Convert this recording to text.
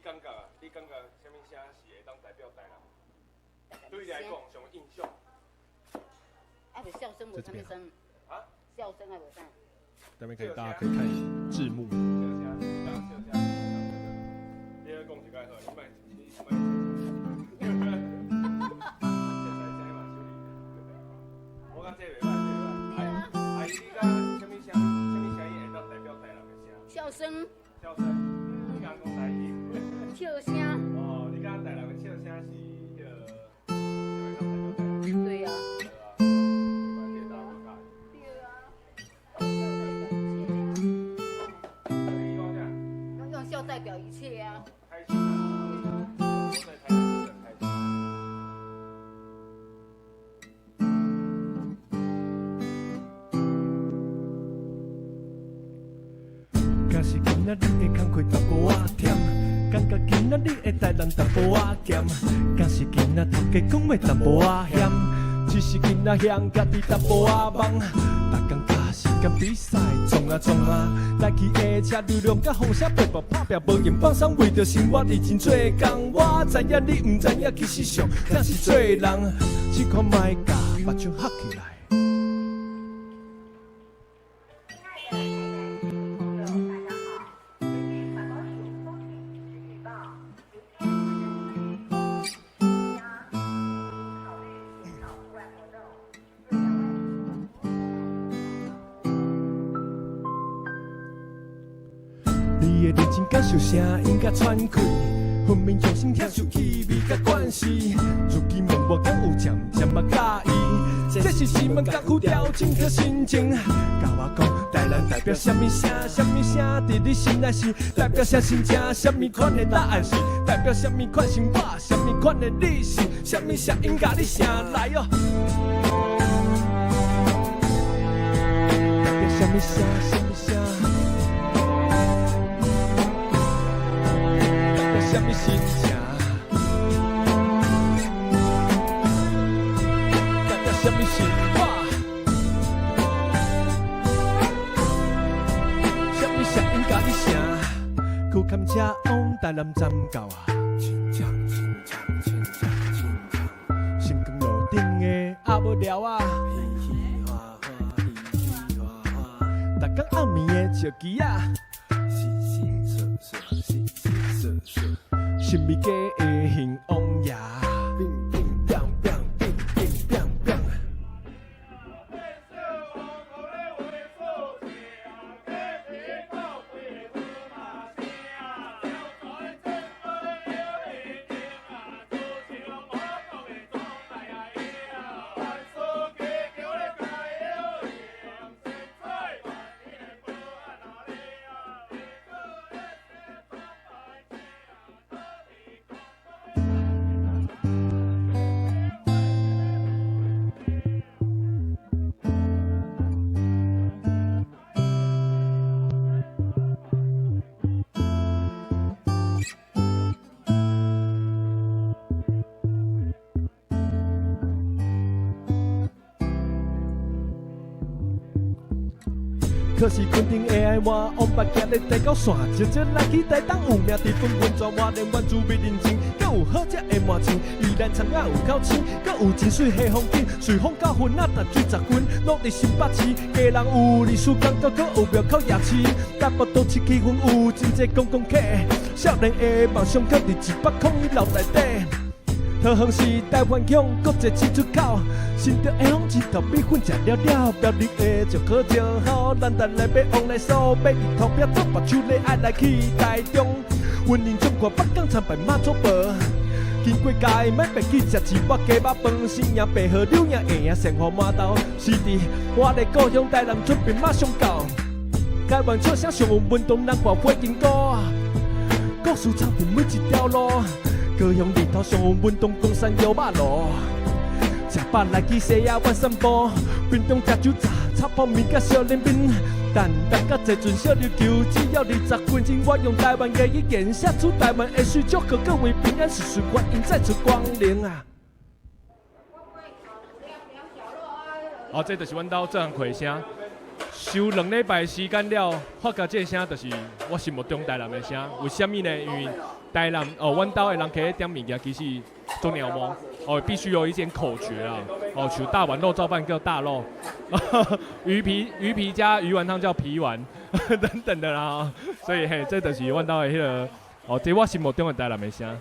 感觉啊？你感觉什么声是会当代表台南？对你来讲上印象？啊，不笑声无什么声啊？笑声还无啥？这边大家可以看字幕。你要讲一解好，你我讲这袂歹，阿姨，你讲什么声音会当代表台南的声？笑声。笑声。你讲台语。笑声。哦，你讲台南的笑声是对呀。用笑代表一切啊。开心啊！我在台南是很开心。假是今仔日的工课淡薄仔忝，感觉今仔日的台南淡薄仔咸，假是今仔头家讲的淡薄仔险，只是今仔乡家己淡薄仔忙，逐工加时间比赛撞啊，来去的车流量甲风声白白拍拼，无闲放松，为着生活认真做工。我知影你毋知影，其实上才是做人，试看卖甲目睭合起来。你的认真感受声音甲喘气，分明用心享受气味甲关系。自己问我敢有渐渐嘛介意，这是一门功夫调整着心情。甲我讲，台南代表什么声？什么声伫你心内是代表啥心情？什么款的答案是代表什么款生活？什么款的你是什么声音甲你声来哦？代表什么声？什么声？什么心情？代表什么生活？什么声音甲你声？去牵车往台南站到啊！成功路顶的阿无聊啊！逐工暗暝的笑机啊！神秘家的形王爷，乒乒乓乓，乒乒乓乓。可是肯定会爱我，往北行咧台九线，直接来去台东有名地方运转，我连原住民认真，搁有好食的麻糍，宜兰葱仔有够鲜，搁有真水下风景，随风到云仔淡水10分，落伫新北市，家人有历史感觉，搁有庙口夜市，大埔都市气氛有真济观光客，少年的梦想搁伫101楼内底。桃园是台湾乡国际进出口，新竹的风一头米粉食了了，标日的就好就好，咱来要往来所，买日头票做目睭咧，爱来去台中，云林中国北港参拜妈祖婆，经过界莫白去食一碗鸡肉饭，新营白河柳营下营生活码头，是伫我的故乡台南准备马上到，台湾笑声上有运动人看火金歌，故事藏伫每一条路。高雄日头上有运动，公山摇马路，食饱来去西亚湾散步，边中食酒炸，炒泡面甲小冷面，蛋甲坐船小琉球，只要20分钟，我用台湾的语言写出台湾的水，祝贺各位平安，事事欢迎再次光临啊！哦，这就是阮兜这项回声，收2礼拜时间了，发觉这声就是我心目中台南的声。为什么呢？因为台南哦，阮兜的人客点物件其实做鸟毛哦，必须有一点口诀啊哦，像大碗肉燥饭叫大肉，鱼皮加鱼丸汤叫皮丸等等的啦，所以嘿，这就是阮兜的迄个哦，在我心目中的台南的声。